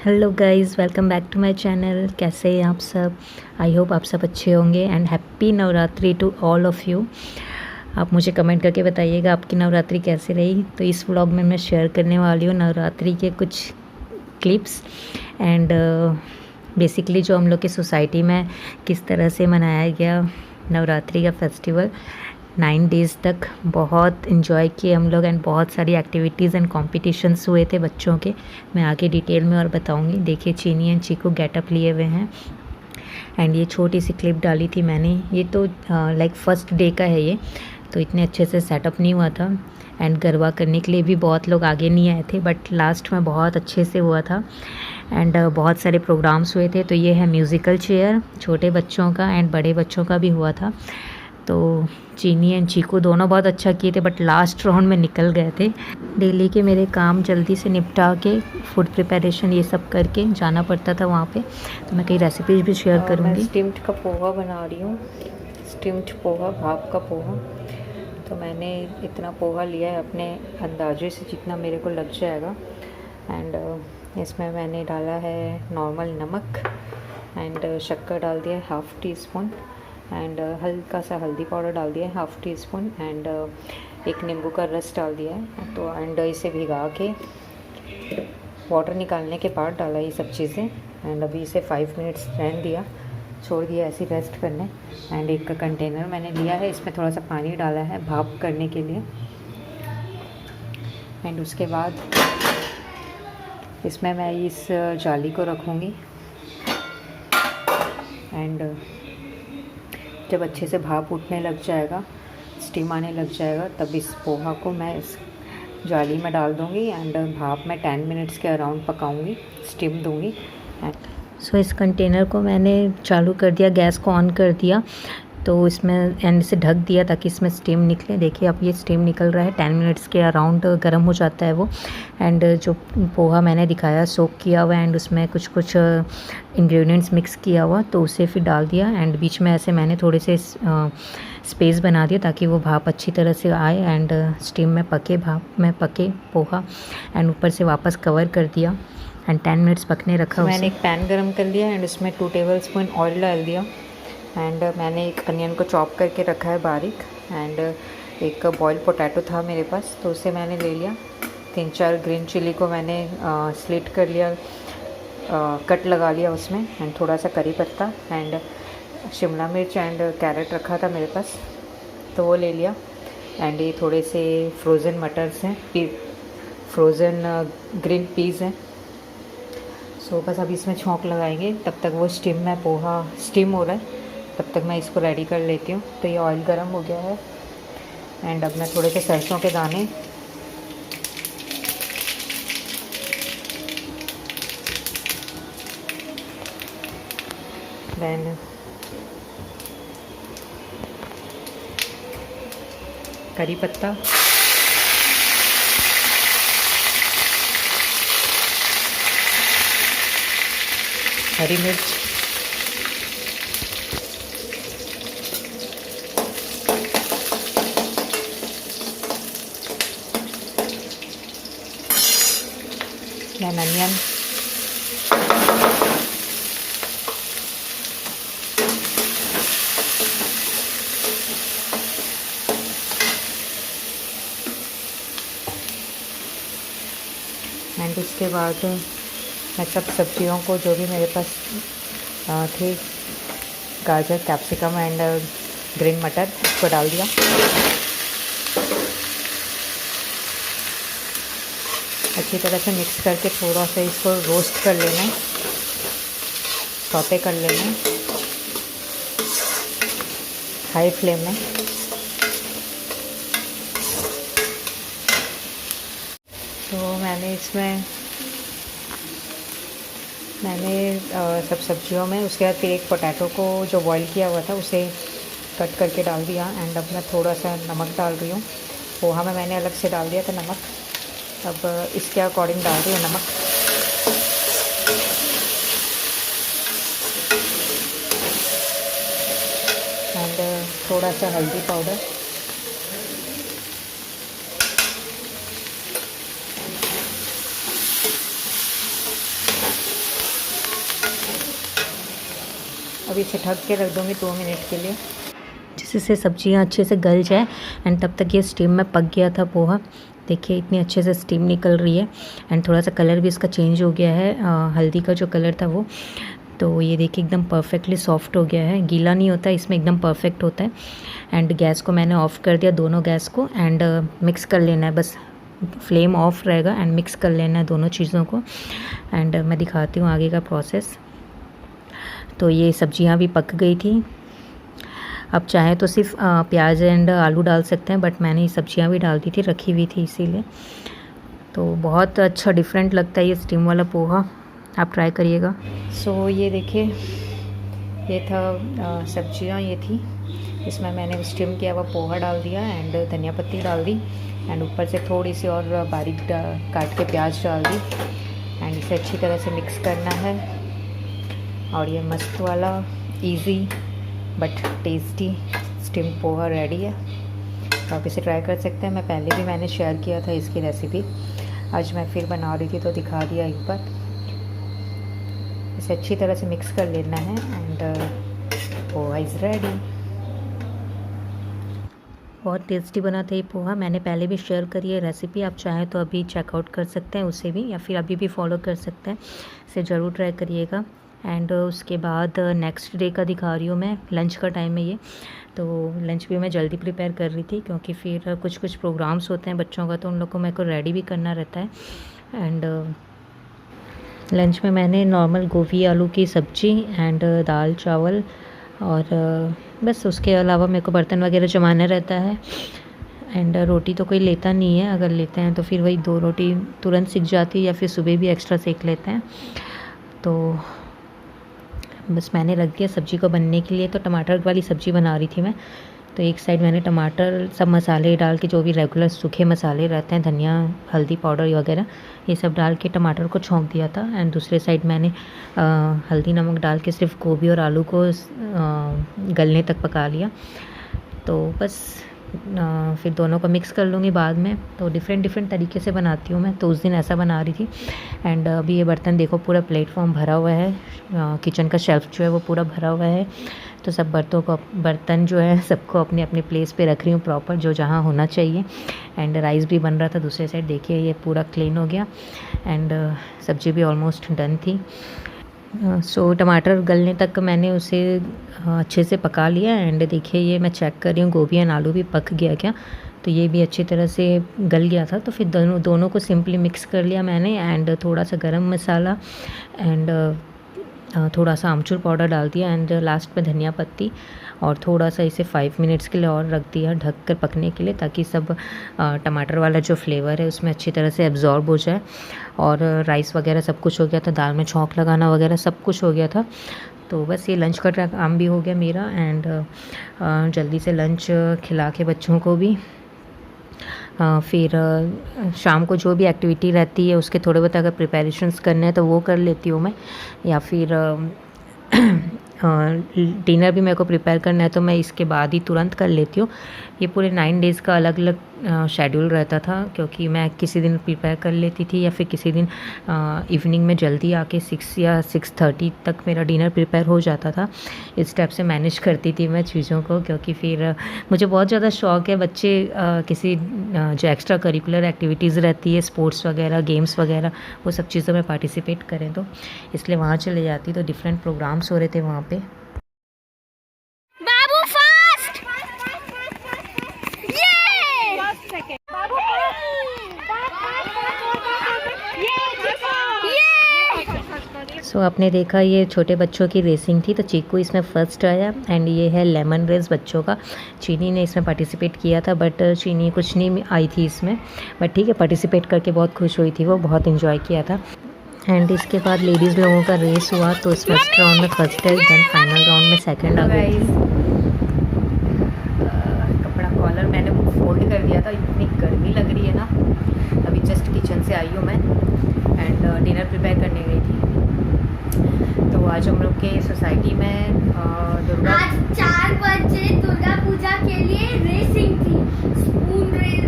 Hello guys, welcome back to my channel. कैसे हैं आप सब? आई होप आप सब अच्छे होंगे and happy Navratri to all of you. आप मुझे कमेंट करके बताइएगा आपकी नवरात्रि कैसे रही। तो इस व्लॉग में मैं शेयर करने वाली हूँ नवरात्रि के कुछ क्लिप्स एंड बेसिकली जो हम लोग की सोसाइटी में किस तरह से मनाया गया नवरात्रि का फेस्टिवल। 9 डेज़ तक बहुत इन्जॉय किए हम लोग एंड बहुत सारी एक्टिविटीज़ एंड कॉम्पिटिशन्स हुए थे बच्चों के। मैं आगे डिटेल में और बताऊंगी। देखिए, चीनी एंड चीकू गेटअप लिए हुए हैं एंड ये छोटी सी क्लिप डाली थी मैंने। ये तो लाइक फर्स्ट डे का है ये, तो इतने अच्छे से सेटअप नहीं हुआ था एंड गरबा करने के लिए भी बहुत लोग आगे नहीं आए थे, बट लास्ट में बहुत अच्छे से हुआ था एंड बहुत सारे प्रोग्राम्स हुए थे। तो ये है म्यूज़िकल चेयर, छोटे बच्चों का एंड बड़े बच्चों का भी हुआ था। तो चीनी एंड चीकू दोनों बहुत अच्छा किए थे, बट लास्ट राउंड में निकल गए थे। डेली के मेरे काम जल्दी से निपटा के फूड प्रिपरेशन ये सब करके जाना पड़ता था वहाँ पे। तो मैं कई रेसिपीज़ भी शेयर करूँगी। मैं स्टीम्ड का पोहा बना रही हूँ। स्टीम्ड पोहा, भाप का पोहा। तो मैंने इतना पोहा लिया है अपने अंदाजे से जितना मेरे को लग जाएगा एंड इसमें मैंने डाला है नॉर्मल नमक एंड शक्कर डाल दिया है 1/2 टीस्पून एंड हल्का सा हल्दी पाउडर डाल दिया है 1/2 टीस्पून एंड एक नींबू का रस डाल दिया है। तो एंड इसे भिगा के वाटर निकालने के बाद डाला ये सब चीज़ें एंड अभी इसे 5 मिनट्स रहने दिया, छोड़ दिया ऐसे रेस्ट करने। एंड एक कंटेनर मैंने लिया है, इसमें थोड़ा सा पानी डाला है भाप करने के लिए एंड उसके बाद इसमें मैं इस जाली को रखूँगी एंड जब अच्छे से भाप उठने लग जाएगा, स्टीम आने लग जाएगा, तब इस पोहा को मैं इस जाली में डाल दूँगी एंड भाप में 10 मिनट्स के अराउंड पकाऊँगी, स्टीम दूँगी। सो इस कंटेनर को मैंने चालू कर दिया, गैस को ऑन कर दिया, तो इसमें एंड से ढक दिया ताकि इसमें स्टीम निकले। देखिए अब ये स्टीम निकल रहा है, 10 मिनट्स के अराउंड गर्म हो जाता है वो। एंड जो पोहा मैंने दिखाया सोक किया हुआ एंड उसमें कुछ कुछ इंग्रेडिएंट्स मिक्स किया हुआ, तो उसे फिर डाल दिया एंड बीच में ऐसे मैंने थोड़े से स्पेस बना दिया ताकि वो भाप अच्छी तरह से आए एंड स्टीम में पके, भाप में पके पोहा एंड ऊपर से वापस कवर कर दिया एंड 10 मिनट्स पकने रखा। मैंने एक पैन गरम कर लिया एंड उसमें 2 टेबलस्पून ऑयल डाल दिया एंड मैंने एक अनियन को चॉप करके रखा है बारीक एंड एक बॉइल्ड पोटैटो था मेरे पास, तो उसे मैंने ले लिया। 3-4 ग्रीन चिली को मैंने स्लिट कर लिया, कट लगा लिया उसमें एंड थोड़ा सा करी पत्ता एंड शिमला मिर्च एंड कैरेट रखा था मेरे पास, तो वो ले लिया। एंड ये थोड़े से फ्रोज़न मटर्स हैं, फ्रोज़न ग्रीन पीस हैं। सो बस अभी इसमें छौंक लगाएंगे, तब तक वो स्टीम में पोहा स्टीम हो रहा है, तब तक मैं इसको रेडी कर लेती हूँ। तो ये ऑयल गरम हो गया है एंड अब मैं थोड़े से सरसों के दाने देन करी पत्ता, हरी मिर्च, देन अनियन, एंड उसके बाद मैं सब सब्जियों को जो भी मेरे पास थे, गाजर, कैप्सिकम एंड ग्रीन मटर, इसको डाल दिया। अच्छी तरह से मिक्स करके थोड़ा सा इसको रोस्ट कर लेना है, सौते कर लेना है हाई फ्लेम में। तो मैंने सब सब्जियों में उसके बाद फिर एक पोटैटो को जो बॉईल किया हुआ था उसे कट करके डाल दिया एंड अब मैं थोड़ा सा नमक डाल रही हूँ। पोहा में मैंने अलग से डाल दिया था नमक, अब इसके अकॉर्डिंग डाल रही हूँ नमक। एंड थोड़ा सा हल्दी पाउडर अभी इसे ढक के रख दूँगी 2 मिनट के लिए, जिससे सब्जियां अच्छे से गल जाए। एंड तब तक ये स्टीम में पक गया था पोहा। देखिए इतनी अच्छे से स्टीम निकल रही है एंड थोड़ा सा कलर भी इसका चेंज हो गया है, हल्दी का जो कलर था वो। तो ये देखिए एकदम परफेक्टली सॉफ्ट हो गया है, गीला नहीं होता इसमें, एकदम परफेक्ट होता है। एंड गैस को मैंने ऑफ़ कर दिया, दोनों गैस को। एंड मिक्स कर लेना है, बस फ्लेम ऑफ रहेगा एंड मिक्स कर लेना है दोनों चीज़ों को। एंड मैं दिखाती हूँ आगे का प्रोसेस। तो ये सब्जियाँ भी पक गई थी। अब चाहे तो सिर्फ प्याज एंड आलू डाल सकते हैं, बट मैंने ये सब्जियाँ भी डाल दी थी, रखी हुई थी इसीलिए। तो बहुत अच्छा डिफरेंट लगता है ये स्टीम वाला पोहा, आप ट्राई करिएगा। सो ये देखिए, ये था सब्जियाँ, ये थी, इसमें मैंने स्टीम किया हुआ पोहा डाल दिया एंड धनिया पत्ती डाल दी एंड ऊपर से थोड़ी सी और बारीक काट के प्याज डाल दी एंड इसे अच्छी तरह से मिक्स करना है। और ये मस्त वाला easy but tasty steam poha ready है। तो आप इसे ट्राई कर सकते हैं। मैं पहले भी मैंने शेयर किया था इसकी रेसिपी, आज मैं फिर बना रही थी तो दिखा दिया एक बार। इसे अच्छी तरह से मिक्स कर लेना है एंड पोहा इज़ रेडी। बहुत टेस्टी बना था ये पोहा, मैंने पहले भी शेयर करी है रेसिपी, आप चाहें तो अभी चेकआउट कर सकते हैं उसे भी, या फिर अभी भी फॉलो कर सकते हैं। इसे ज़रूर ट्राई करिएगा। एंड उसके बाद नेक्स्ट डे का दिखा रही हूँ मैं, लंच का टाइम है ये। तो लंच भी मैं जल्दी प्रिपेयर कर रही थी क्योंकि फिर कुछ प्रोग्राम्स होते हैं बच्चों का, तो उन लोग को मेरे को रेडी भी करना रहता है। एंड लंच में मैंने नॉर्मल गोभी आलू की सब्ज़ी एंड दाल चावल, और बस उसके अलावा मेरे को बर्तन वगैरह जमाना रहता है। एंड रोटी तो कोई लेता नहीं है, अगर लेते हैं तो फिर वही 2 रोटी तुरंत सिक जाती है या फिर सुबह भी एक्स्ट्रा सेक लेते हैं। तो बस मैंने रख दिया सब्ज़ी को बनने के लिए। तो टमाटर वाली सब्ज़ी बना रही थी मैं। तो एक साइड मैंने टमाटर सब मसाले डाल के, जो भी रेगुलर सूखे मसाले रहते हैं, धनिया हल्दी पाउडर वगैरह, ये सब डाल के टमाटर को छौंक दिया था। एंड दूसरे साइड मैंने हल्दी नमक डाल के सिर्फ गोभी और आलू को गलने तक पका लिया। तो बस फिर दोनों को मिक्स कर लूँगी बाद में। तो डिफरेंट तरीके से बनाती हूँ मैं, तो उस दिन ऐसा बना रही थी। एंड अभी ये बर्तन देखो पूरा प्लेटफॉर्म भरा हुआ है, किचन का शेल्फ जो है वो पूरा भरा हुआ है। तो सब बर्तन जो है सबको अपने अपने प्लेस पे रख रही हूँ प्रॉपर, जो जहाँ होना चाहिए। एंड राइस भी बन रहा था दूसरे साइड, देखिए ये पूरा क्लीन हो गया। एंड सब्ज़ी भी ऑलमोस्ट डन थी। सो टमाटर गलने तक मैंने उसे अच्छे से पका लिया। एंड देखिए ये मैं चेक कर रही हूँ गोभी एंड आलू भी पक गया क्या, तो ये भी अच्छी तरह से गल गया था। तो फिर दोनों को सिंपली मिक्स कर लिया मैंने। एंड थोड़ा सा गरम मसाला एंड थोड़ा सा आमचूर पाउडर डाल दिया एंड लास्ट में धनिया पत्ती, और थोड़ा सा इसे 5 मिनट्स के लिए और रख दिया ढक कर पकने के लिए, ताकि सब टमाटर वाला जो फ्लेवर है उसमें अच्छी तरह से एब्जॉर्ब हो जाए। और राइस वगैरह सब कुछ हो गया था, दाल में छौंक लगाना वगैरह सब कुछ हो गया था। तो बस ये लंच का काम भी हो गया मेरा। एंड जल्दी से लंच खिला के बच्चों को भी फिर शाम को जो भी एक्टिविटी रहती है उसके थोड़े बहुत अगर प्रिपरेशंस करने हैं तो वो कर लेती हूँ मैं, या फिर डिनर भी मेरे को प्रिपेयर करना है तो मैं इसके बाद ही तुरंत कर लेती हूँ। ये पूरे 9 डेज़ का अलग अलग शेड्यूल रहता था, क्योंकि मैं किसी दिन प्रिपेयर कर लेती थी या फिर किसी दिन इवनिंग में जल्दी आके 6 या 6:30 तक मेरा डिनर प्रिपेयर हो जाता था। इस टाइप से मैनेज करती थी मैं चीज़ों को, क्योंकि फिर मुझे बहुत ज़्यादा शौक़ है बच्चे किसी जो एक्स्ट्रा करिकुलर एक्टिविटीज़ रहती है, स्पोर्ट्स वगैरह, गेम्स वगैरह, वो सब चीज़ों में पार्टिसिपेट करें, तो इसलिए वहाँ चले जाती। तो डिफरेंट प्रोग्राम्स हो रहे थे वहाँ पे। सो आपने देखा ये छोटे बच्चों की रेसिंग थी, तो चीकू इसमें फ़र्स्ट आया। एंड ये है लेमन रेस बच्चों का, चीनी ने इसमें पार्टिसिपेट किया था, बट चीनी कुछ नहीं आई थी इसमें, बट ठीक है पार्टिसिपेट करके बहुत खुश हुई थी, वो बहुत इन्जॉय किया था। एंड इसके बाद लेडीज़ लोगों का रेस हुआ, तो इस फर्स्ट राउंड में फर्स्ट है, देन फाइनल राउंड में सेकेंड आ गई। कपड़ा कॉलर मैंने फोल्ड कर दिया था, इतनी गर्मी लग रही है ना। अभी जस्ट किचन से आई हूँ मैं एंड डिनर प्रिपेयर करने गई थी। तो आज हम लोग के सोसाइटी में आज 4 बजे दुर्गा पूजा के लिए रेसिंग थी। स्पून रेस,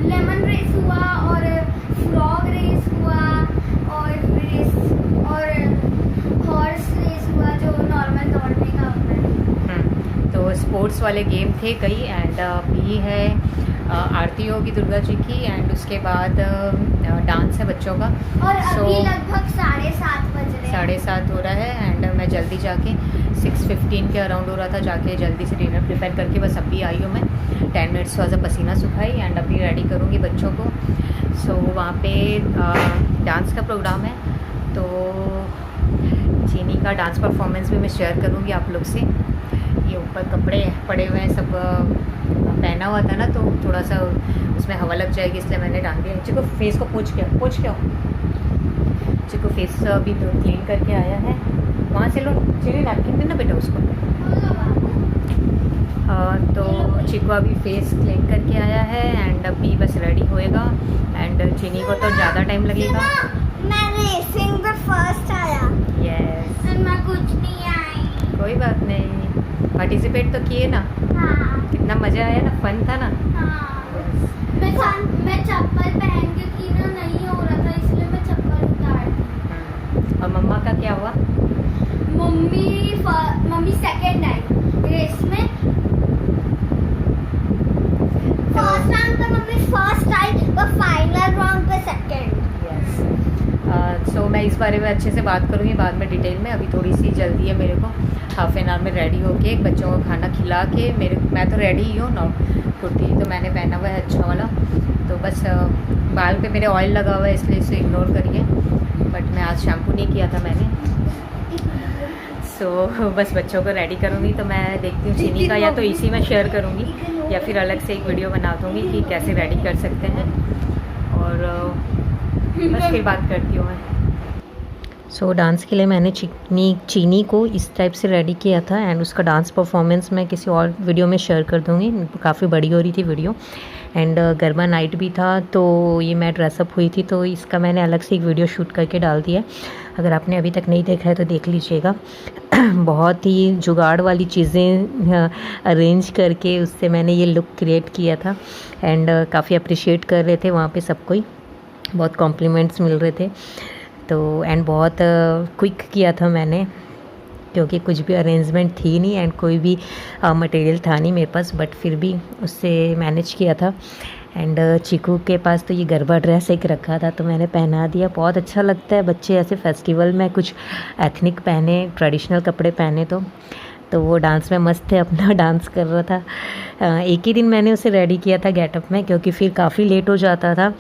लेमन रेस हुआ और फ्रॉग रेस हुआ और हॉर्स रेस हुआ, जो नॉर्मल दौड़ने का स्पोर्ट्स वाले गेम थे कई, एंड अभी है आरती होगी दुर्गा जी की, एंड उसके बाद डांस है बच्चों का। और अभी लगभग 7:30 बज रहे हैं। 7:30 हो रहा है, एंड मैं जल्दी जाके 6:15 के अराउंड हो रहा था, जाके जल्दी से डिनर प्रिपेयर करके बस अभी आई हूँ मैं। 10 मिनट्स थोड़ा सा पसीना सुखाई, एंड अभी रेडी करूँगी बच्चों को। सो वहाँ पे डांस का प्रोग्राम है, तो चीनी का डांस परफॉर्मेंस भी मैं शेयर करूँगी आप लोग से। ये ऊपर कपड़े पड़े हुए हैं, सब पहना हुआ था ना, तो थोड़ा सा उसमें हवा लग जाएगी, इसलिए मैंने डाल दिया। चिको फेस को पोंछ के आओ। चिको फेस अभी तो क्लीन करके आया है, वहाँ से लो चलिए नैपकिन देना बेटा उसको। तो चिको अभी फेस क्लीन करके आया है, एंड अभी बस रेडी होएगा, एंड चीनी को तो ज़्यादा टाइम लगेगा। मैं रेसिंग पे फर्स्ट आया। यस, मैं कुछ नहीं आई। कोई बात नहीं, पार्टिसिपेट तो किए ना। हाँ कितना मज़ा आया ना, फन था ना। हाँ। मैं चप्पल पहन के की ना नहीं हो रहा था, इसलिए मैं चप्पल उतार दी। और मम्मा का क्या हुआ? मम्मी सेकंड आई रेस में। फर्स्ट राउंड पे मम्मी फर्स्ट आई, और फाइनल राउंड पे सेकंड। यस, सो मैं इस बारे में अच्छे से बात करूँगी बाद में डिटेल में। अभी थोड़ी सी जल्दी है मेरे को, हाफ एन आवर में रेडी होके बच्चों को खाना खिला के मैं तो रेडी ही हूँ। कुर्ती तो मैंने पहना हुआ है अच्छा वाला, तो बस बाल पे मेरे ऑयल लगा हुआ है, इसलिए इसे इग्नोर करिए। बट मैं आज शैम्पू नहीं किया था मैंने। सो बस बच्चों को रेडी करूँगी, तो मैं देखती हूँ चीनी का या तो इसी में शेयर करूँगी या फिर अलग से एक वीडियो बना दूँगी कि कैसे रेडी कर सकते हैं, और बस फिर बात करती हूँ मैं। सो डांस के लिए मैंने चीनी को इस टाइप से रेडी किया था, एंड उसका डांस परफॉर्मेंस मैं किसी और वीडियो में शेयर कर दूँगी। काफ़ी बड़ी हो रही थी वीडियो, एंड गरबा नाइट भी था, तो ये मैं ड्रेसअप हुई थी, तो इसका मैंने अलग से एक वीडियो शूट करके डाल दिया। अगर आपने अभी तक नहीं देखा है तो देख लीजिएगा। बहुत ही जुगाड़ वाली चीज़ें अरेंज करके उससे मैंने ये लुक क्रिएट किया था, एंड काफ़ी अप्रिशिएट कर रहे थे वहाँ पे सब कोई, बहुत कॉम्प्लीमेंट्स मिल रहे थे। तो एंड बहुत क्विक किया था मैंने, क्योंकि कुछ भी अरेंजमेंट थी नहीं एंड कोई भी मटेरियल था नहीं मेरे पास, बट फिर भी उससे मैनेज किया था। एंड चीकू के पास तो ये गरबा ड्रेस एक रखा था, तो मैंने पहना दिया। बहुत अच्छा लगता है बच्चे ऐसे फेस्टिवल में कुछ एथनिक पहने, ट्रेडिशनल कपड़े पहने, तो वो डांस में मस्त है, अपना डांस कर रहा था। एक ही दिन मैंने उसे रेडी किया था गेटअप में, क्योंकि फिर काफ़ी लेट हो जाता था,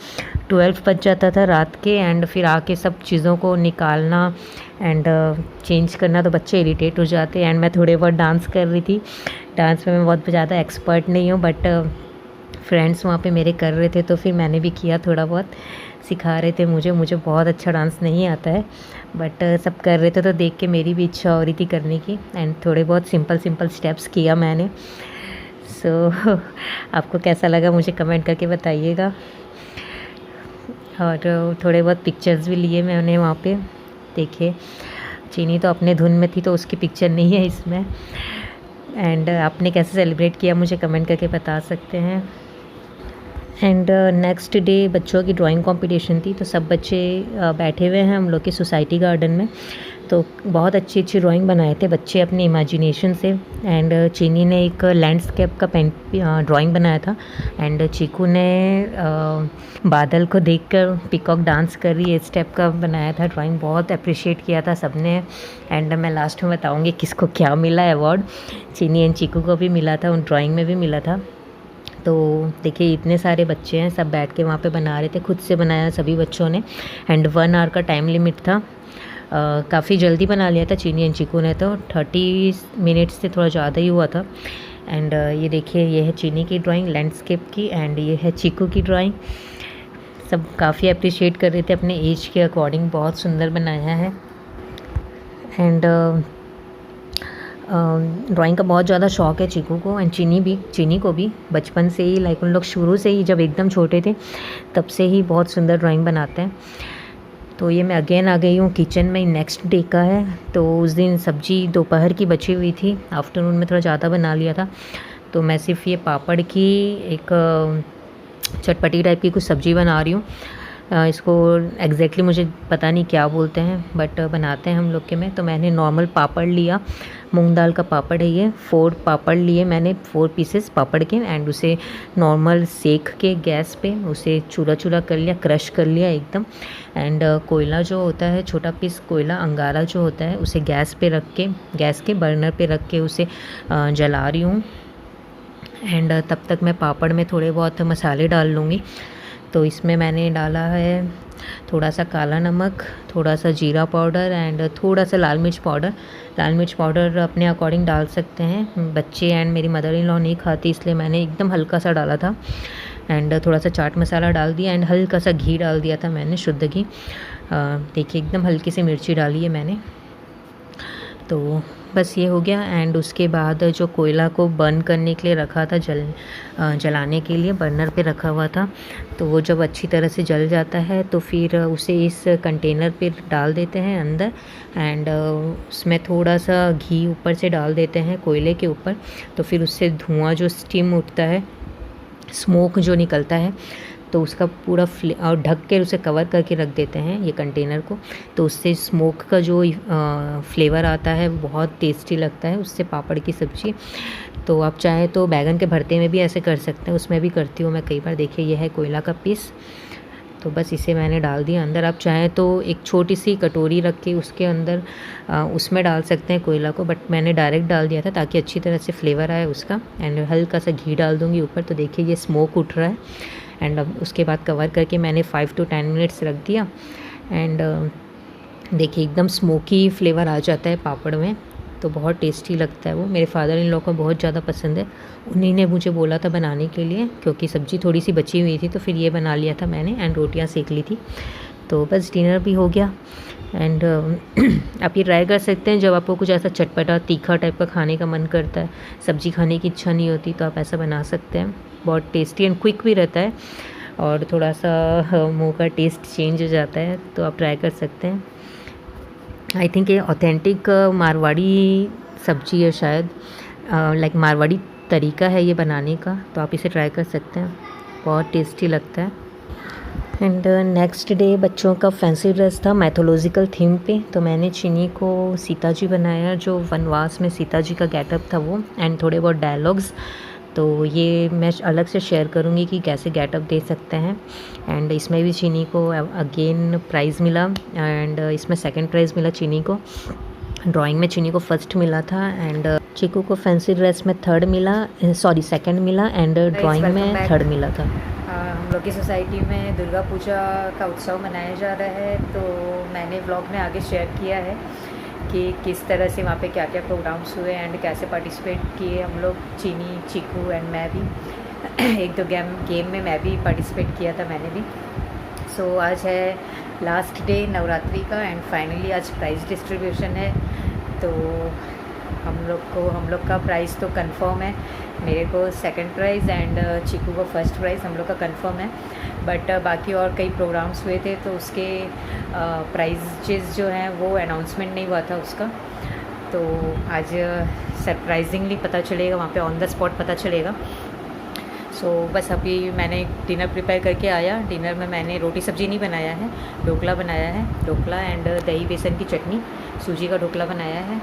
12 बज जाता था रात के, एंड फिर आके सब चीज़ों को निकालना एंड चेंज करना, तो बच्चे इरिटेट हो जाते। एंड मैं थोड़े बहुत डांस कर रही थी। डांस में मैं बहुत ज़्यादा एक्सपर्ट नहीं हूँ, बट फ्रेंड्स वहाँ पे मेरे कर रहे थे, तो फिर मैंने भी किया, थोड़ा बहुत सिखा रहे थे मुझे बहुत अच्छा डांस नहीं आता है, बट सब कर रहे थे तो देख के मेरी भी इच्छा हो रही थी करने की, एंड थोड़े बहुत सिंपल स्टेप्स किया मैंने। सो आपको कैसा लगा मुझे कमेंट करके बताइएगा। और थोड़े बहुत पिक्चर्स भी लिए मैंने वहाँ पे। देखिए चीनी तो अपने धुन में थी, तो उसकी पिक्चर नहीं है इसमें। एंड आपने कैसे सेलिब्रेट किया मुझे कमेंट करके बता सकते हैं। एंड नेक्स्ट डे बच्चों की ड्राइंग कंपटीशन थी, तो सब बच्चे बैठे हुए हैं हम लोग के सोसाइटी गार्डन में, तो बहुत अच्छी ड्राइंग बनाए थे बच्चे अपनी इमेजिनेशन से। एंड चीनी ने एक लैंडस्केप का ड्राइंग बनाया था, एंड चीकू ने बादल को देखकर पिकॉक डांस कर रही है इस टाइप का बनाया था ड्राइंग। बहुत अप्रिशिएट किया था सबने, एंड मैं लास्ट में बताऊंगी किसको क्या मिला अवार्ड। चीनी एंड चीकू को भी मिला था, उन ड्राइंग में भी मिला था। तो देखिए इतने सारे बच्चे हैं, सब बैठ के वहाँ पे बना रहे थे, खुद से बनाया सभी बच्चों ने। एंड 1 आवर का टाइम लिमिट था, काफ़ी जल्दी बना लिया था चीनी एंड चीकू ने, तो 30 मिनट्स से थोड़ा ज़्यादा ही हुआ था। एंड ये देखिए ये है चीनी की ड्राइंग लैंडस्केप की, एंड ये है चीकू की ड्राइंग। सब काफ़ी अप्रिशिएट कर रहे थे अपने एज के अकॉर्डिंग, बहुत सुंदर बनाया है। एंड ड्राइंग का बहुत ज़्यादा शौक़ है चीकू को, एंड चीनी को भी बचपन से ही, लाइक उन लोग शुरू से ही जब एकदम छोटे थे तब से ही बहुत सुंदर ड्राइंग बनाते हैं। तो ये मैं अगेन आ गई हूँ किचन में, नेक्स्ट डे का है। तो उस दिन सब्ज़ी दोपहर की बची हुई थी, आफ्टरनून में थोड़ा ज़्यादा बना लिया था, तो मैं सिर्फ ये पापड़ की एक चटपटी टाइप की कुछ सब्ज़ी बना रही हूँ। इसको एग्जैक्टली मुझे पता नहीं क्या बोलते हैं, बट बनाते हैं हम लोग के में। तो मैंने नॉर्मल पापड़ लिया, मूंग दाल का पापड़ है ये। 4 पापड़ लिए मैंने, 4 पीसेस पापड़ के, एंड उसे नॉर्मल सेक के गैस पे उसे चूरा चूरा कर लिया, क्रश कर लिया एकदम। एंड कोयला जो होता है, छोटा पीस कोयला अंगारा जो होता है, उसे गैस पे रख के, गैस के बर्नर पे रख के उसे जला रही हूँ। एंड तब तक मैं पापड़ में थोड़े बहुत मसाले डाल लूँगी। तो इसमें मैंने डाला है थोड़ा सा काला नमक, थोड़ा सा जीरा पाउडर एंड थोड़ा सा लाल मिर्च पाउडर। लाल मिर्च पाउडर अपने अकॉर्डिंग डाल सकते हैं, बच्चे एंड मेरी मदर इन लॉ नहीं खाती, इसलिए मैंने एकदम हल्का सा डाला था। एंड थोड़ा सा चाट मसाला डाल दिया एंड हल्का सा घी डाल दिया था मैंने, शुद्ध घी। देखिए एकदम हल्की सी मिर्ची डाली है मैंने। तो बस ये हो गया। एंड उसके बाद जो कोयला को बर्न करने के लिए रखा था, जलाने के लिए बर्नर पे रखा हुआ था, तो वो जब अच्छी तरह से जल जाता है तो फिर उसे इस कंटेनर पे डाल देते हैं अंदर। एंड उसमें थोड़ा सा घी ऊपर से डाल देते हैं कोयले के ऊपर। तो फिर उससे धुआं जो स्टीम उठता है, स्मोक जो निकलता है, तो उसका पूरा और ढक के उसे कवर करके रख देते हैं ये कंटेनर को। तो उससे स्मोक का जो फ्लेवर आता है बहुत टेस्टी लगता है उससे, पापड़ की सब्ज़ी। तो आप चाहे तो बैगन के भरते में भी ऐसे कर सकते हैं, उसमें भी करती हूँ मैं कई बार। देखिए ये है कोयला का पीस, तो बस इसे मैंने डाल दिया अंदर। आप चाहें तो एक छोटी सी कटोरी रख के उसके अंदर उसमें डाल सकते हैं कोयला को, बट मैंने डायरेक्ट डाल दिया था ताकि अच्छी तरह से फ्लेवर आए उसका। एंड हल्का सा घी डाल दूँगी ऊपर। तो देखिए ये स्मोक उठ रहा है। एंड अब उसके बाद कवर करके मैंने 5 to 10 मिनट्स रख दिया। एंड देखिए एकदम स्मोकी फ्लेवर आ जाता है पापड़ में, तो बहुत टेस्टी लगता है वो। मेरे फादर इन लॉ को बहुत ज़्यादा पसंद है, उन्हीं ने मुझे बोला था बनाने के लिए, क्योंकि सब्ज़ी थोड़ी सी बची हुई थी, तो फिर ये बना लिया था मैंने। एंड रोटियां सेक ली थी। तो बस डिनर भी हो गया। एंड आप ये ट्राई कर सकते हैं जब आपको कुछ ऐसा चटपटा तीखा टाइप का खाने का मन करता है, सब्ज़ी खाने की इच्छा नहीं होती, तो आप ऐसा बना सकते हैं। बहुत टेस्टी एंड क्विक भी रहता है, और थोड़ा सा मुंह का टेस्ट चेंज हो जाता है, तो आप ट्राई कर सकते हैं। आई थिंक ये ऑथेंटिक मारवाड़ी सब्ज़ी है शायद, लाइक मारवाड़ी तरीका है ये बनाने का, तो आप इसे ट्राई कर सकते हैं, बहुत टेस्टी लगता है। एंड नेक्स्ट डे बच्चों का फैंसी ड्रेस था मैथोलॉजिकल थीम पे, तो मैंने चीनी को सीता जी बनाया, जो वनवास में सीता जी का गेटअप था वो, एंड थोड़े बहुत डायलॉग्स। तो ये मैं अलग से शेयर करूँगी कि कैसे गेटअप दे सकते हैं। एंड इसमें भी चीनी को अगेन प्राइज़ मिला, एंड इसमें सेकंड प्राइज़ मिला चीनी को। ड्राइंग में चीनी को फर्स्ट मिला था, एंड चीकू को फैंसी ड्रेस में थर्ड मिला, सॉरी सेकंड मिला, एंड ड्राइंग में थर्ड मिला था। हम लोग की सोसाइटी में दुर्गा पूजा का उत्सव मनाया जा रहा है, तो मैंने व्लॉग में आगे शेयर किया है कि किस तरह से वहाँ पे क्या क्या प्रोग्राम्स हुए एंड कैसे पार्टिसिपेट किए हम लोग, चीनी, चीकू एंड मैं भी। एक दो गेम में मैं भी पार्टिसिपेट किया था, मैंने भी। सो आज है लास्ट डे नवरात्रि का, एंड फाइनली आज प्राइज़ डिस्ट्रीब्यूशन है। तो हम लोग का प्राइज़ तो कंफर्म है, मेरे को सेकंड प्राइज़ एंड चीकू को फर्स्ट प्राइज़ हम लोग का कंफर्म है। बट बाकी और कई प्रोग्राम्स हुए थे, तो उसके प्राइजेज़ जो हैं वो अनाउंसमेंट नहीं हुआ था उसका, तो आज सरप्राइजिंगली पता चलेगा वहाँ पे, ऑन द स्पॉट पता चलेगा। सो बस अभी मैंने डिनर प्रिपेयर करके आया। डिनर में मैंने रोटी सब्ज़ी नहीं बनाया है, ढोकला बनाया है, ढोकला एंड दही बेसन की चटनी, सूजी का ढोकला बनाया है।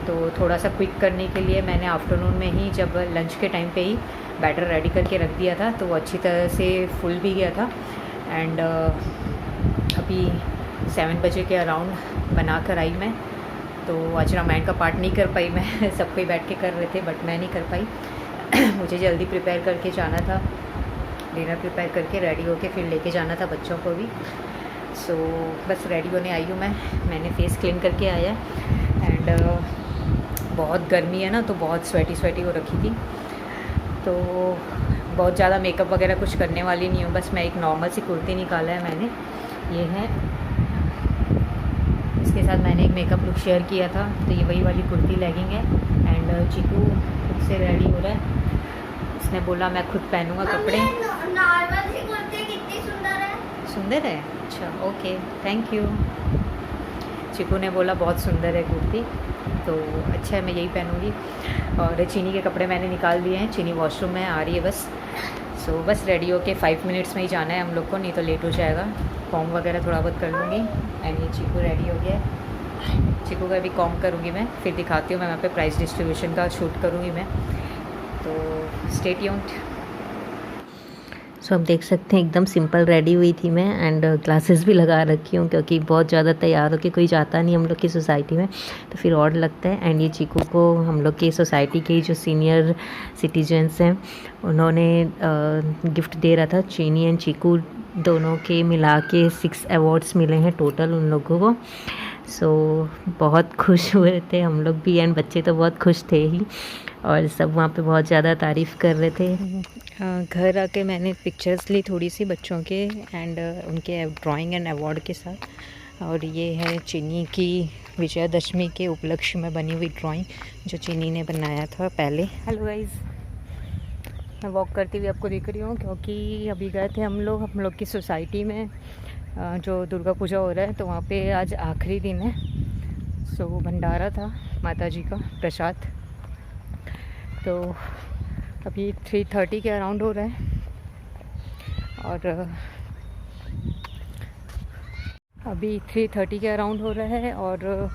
तो थोड़ा सा क्विक करने के लिए मैंने आफ्टरनून में ही, जब लंच के टाइम पे ही बैटर रेडी करके रख दिया था, तो वो अच्छी तरह से फूल भी गया था। एंड अभी 7 बजे के अराउंड बना कर आई मैं। तो आज रामायण का पाठ नहीं कर पाई मैं, सब कोई बैठ के कर रहे थे बट मैं नहीं कर पाई। मुझे जल्दी प्रिपेयर करके जाना था, डिनर प्रिपेयर करके रेडी होके फिर लेके जाना था बच्चों को भी। सो बस रेडी होने आई हूँ मैंने फेस क्लीन करके आया। एंड बहुत गर्मी है ना, तो बहुत स्वेटी हो रखी थी, तो बहुत ज़्यादा मेकअप वगैरह कुछ करने वाली नहीं हूँ। बस मैं एक नॉर्मल सी कुर्ती निकाला है मैंने, ये है, इसके साथ मैंने एक मेकअप लुक शेयर किया था, तो ये वही वाली कुर्ती लेगिंग है। एंड चीकू खुद से रेडी हो रहा है, उसने बोला मैं खुद पहनूंगा कपड़े। नॉर्मल सी कुर्ती कितनी सुंदर है। सुंदर है, अच्छा ओके थैंक यू। चीकू ने बोला बहुत सुंदर है कुर्ती, तो अच्छा है मैं यही पहनूंगी। और चीनी के कपड़े मैंने निकाल दिए हैं, चीनी वॉशरूम में आ रही है बस। सो बस रेडी होके 5 मिनट्स में ही जाना है हम लोग को, नहीं तो लेट हो जाएगा। कॉम वगैरह थोड़ा बहुत कर लूँगी। एंड ये चीकू रेडी हो गया है, चीकू का भी कॉम करूँगी मैं, फिर दिखाती हूँ मैं वहाँ पे प्राइस डिस्ट्रीब्यूशन का शूट करूँगी मैं। तो स्टे ट्यून्ड। सो आप देख सकते हैं एकदम सिंपल रेडी हुई थी मैं, एंड ग्लासेस भी लगा रखी हूँ क्योंकि बहुत ज़्यादा तैयार होकर कोई जाता नहीं हम लोग की सोसाइटी में, तो फिर और लगता है। एंड ये चीकू को हम लोग की सोसाइटी के जो सीनियर सिटीजन्स हैं उन्होंने गिफ्ट दे रहा था। चीनी एंड चीकू दोनों के मिला के 6 अवार्ड्स मिले हैं टोटल उन लोगों को। सो बहुत खुश हुए थे हम लोग भी, एंड बच्चे तो बहुत खुश थे ही, और सब वहाँ पे बहुत ज़्यादा तारीफ़ कर रहे थे। घर आके मैंने पिक्चर्स ली थोड़ी सी बच्चों के एंड उनके ड्राइंग एंड अवार्ड के साथ। और ये है चीनी की विजयादशमी के उपलक्ष्य में बनी हुई ड्राइंग जो चीनी ने बनाया था पहले। हेलो गाइस, मैं वॉक करती हुई आपको दिख रही हूँ क्योंकि अभी गए थे हम लोग की सोसाइटी में जो दुर्गा पूजा हो रहा है, तो वहाँ पे आज आखिरी दिन है। सो भंडारा था माता जी का प्रसाद। तो अभी 3:30 के अराउंड हो रहा है, और अभी 3:30 के अराउंड हो रहा है। और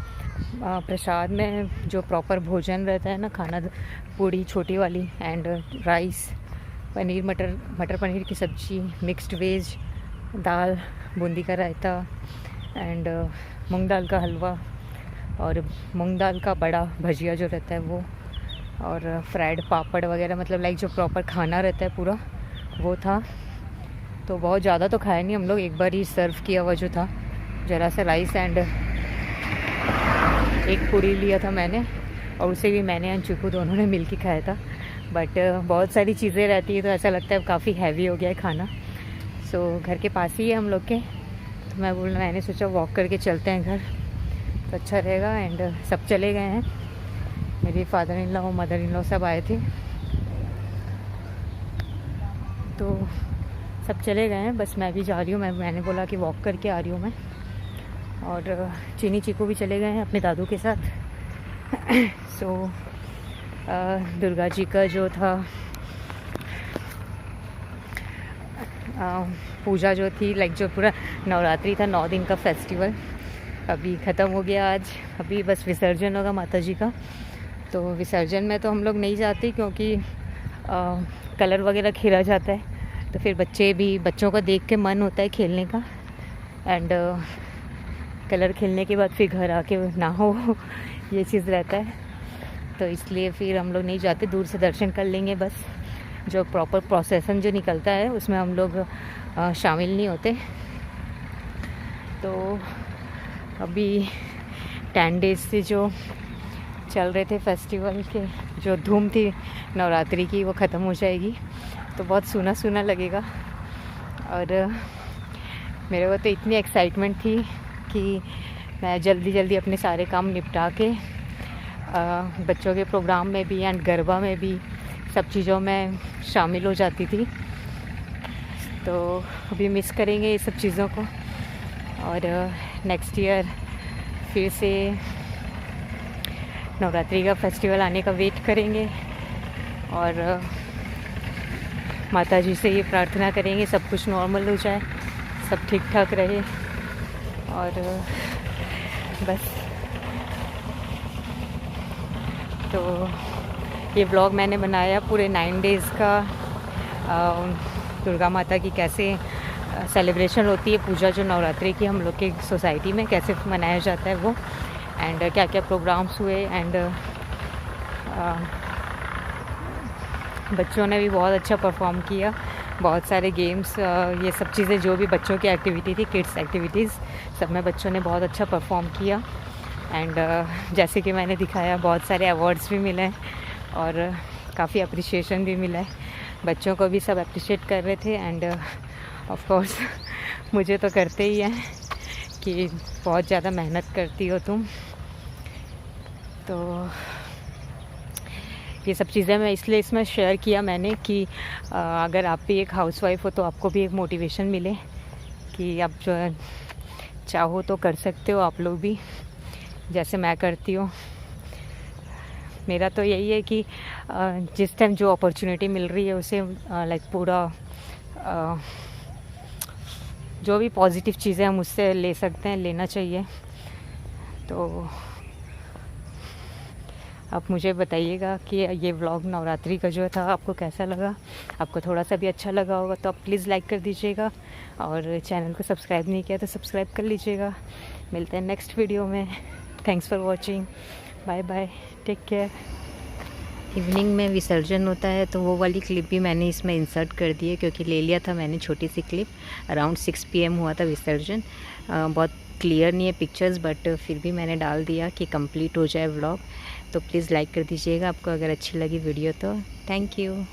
प्रसाद में जो प्रॉपर भोजन रहता है ना, खाना, पूड़ी छोटी वाली एंड राइस, पनीर मटर पनीर की सब्ज़ी, मिक्स्ड वेज, दाल, बूंदी का रायता एंड मूंग दाल का हलवा, और मूंग दाल का बड़ा भजिया जो रहता है वो, और फ्राइड पापड़ वगैरह, मतलब लाइक जो प्रॉपर खाना रहता है पूरा वो था। तो बहुत ज़्यादा तो खाया नहीं हम लोग, एक बार ही सर्व किया हुआ जो था, ज़रा सा राइस एंड एक पूड़ी लिया था मैंने, और उसे भी मैंने एंड चीकू दोनों ने मिल के खाया था। बट बहुत सारी चीज़ें रहती है तो ऐसा लगता है काफ़ी हैवी हो गया है खाना। सो घर के पास ही है हम लोग के, तो मैंने सोचा वॉक करके चलते हैं घर, तो अच्छा रहेगा। एंड सब चले गए हैं, मेरे father in law, mother in law सब आए थे, तो सब चले गए हैं, बस मैं भी जा रही हूँ। मैंने बोला कि वॉक करके आ रही हूँ मैं, और चीनी चीकू भी चले गए हैं अपने दादू के साथ। सो दुर्गा जी का जो था पूजा जो थी, लाइक जो पूरा नवरात्रि था, 9 दिन का फेस्टिवल, अभी ख़त्म हो गया आज। अभी बस विसर्जन होगा माता जी का। तो विसर्जन में तो हम लोग नहीं जाते क्योंकि कलर वगैरह खेला जाता है, तो फिर बच्चों को देख के मन होता है खेलने का, एंड कलर खेलने के बाद फिर घर आके ना हो ये चीज़ रहता है, तो इसलिए फिर हम लोग नहीं जाते, दूर से दर्शन कर लेंगे बस। जो प्रॉपर प्रोसेसन जो निकलता है उसमें हम लोग शामिल नहीं होते। तो अभी 10 डेज से जो चल रहे थे फेस्टिवल के, जो धूम थी नवरात्रि की, वो ख़त्म हो जाएगी, तो बहुत सूना सूना लगेगा। और मेरे को तो इतनी एक्साइटमेंट थी कि मैं जल्दी जल्दी अपने सारे काम निपटा के बच्चों के प्रोग्राम में भी एंड गरबा में भी सब चीज़ों में शामिल हो जाती थी। तो अभी मिस करेंगे ये सब चीज़ों को, और नेक्स्ट ईयर फिर से नवरात्रि का फेस्टिवल आने का वेट करेंगे, और माता जी से ये प्रार्थना करेंगे सब कुछ नॉर्मल हो जाए, सब ठीक ठाक रहे। और बस, तो ये ब्लॉग मैंने बनाया पूरे 9 डेज़ का, दुर्गा माता की कैसे सेलिब्रेशन होती है, पूजा जो नवरात्रि की हम लोग के सोसाइटी में कैसे मनाया जाता है वो, एंड क्या क्या प्रोग्राम्स हुए, एंड बच्चों ने भी बहुत अच्छा परफॉर्म किया, बहुत सारे गेम्स, ये सब चीज़ें जो भी बच्चों की एक्टिविटी थी, किड्स एक्टिविटीज़, सब में बच्चों ने बहुत अच्छा परफॉर्म किया। एंड जैसे कि मैंने दिखाया, बहुत सारे अवार्ड्स भी मिले हैं और काफ़ी अप्रिशिएशन भी मिला है, बच्चों को भी सब अप्रिशिएट कर रहे थे। एंड ऑफ कोर्स मुझे तो करते ही हैं कि बहुत ज़्यादा मेहनत करती हो तुम। तो ये सब चीज़ें मैं इसलिए इसमें शेयर किया मैंने कि अगर आप भी एक हाउसवाइफ हो तो आपको भी एक मोटिवेशन मिले कि आप जो है चाहो तो कर सकते हो आप लोग भी, जैसे मैं करती हूँ। मेरा तो यही है कि जिस टाइम जो अपॉर्चुनिटी मिल रही है उसे लाइक पूरा जो भी पॉजिटिव चीज़ें हम उससे ले सकते हैं, लेना चाहिए। तो आप मुझे बताइएगा कि ये व्लॉग नवरात्रि का जो था आपको कैसा लगा। आपको थोड़ा सा भी अच्छा लगा होगा तो आप प्लीज़ लाइक कर दीजिएगा, और चैनल को सब्सक्राइब नहीं किया तो सब्सक्राइब कर लीजिएगा। मिलते हैं नेक्स्ट वीडियो में। Thanks for watching, bye bye, take care. Evening में विसर्जन होता है तो वो वाली क्लिप भी मैंने इसमें इंसर्ट कर दी है, क्योंकि ले लिया था मैंने छोटी सी क्लिप। अराउंड 6 PM हुआ था विसर्जन। बहुत क्लियर नहीं है पिक्चर्स, बट फिर भी मैंने डाल दिया कि कंप्लीट हो जाए व्लॉग। तो प्लीज़ लाइक कर दीजिएगा आपको अगर अच्छी लगी वीडियो तो। Thank you.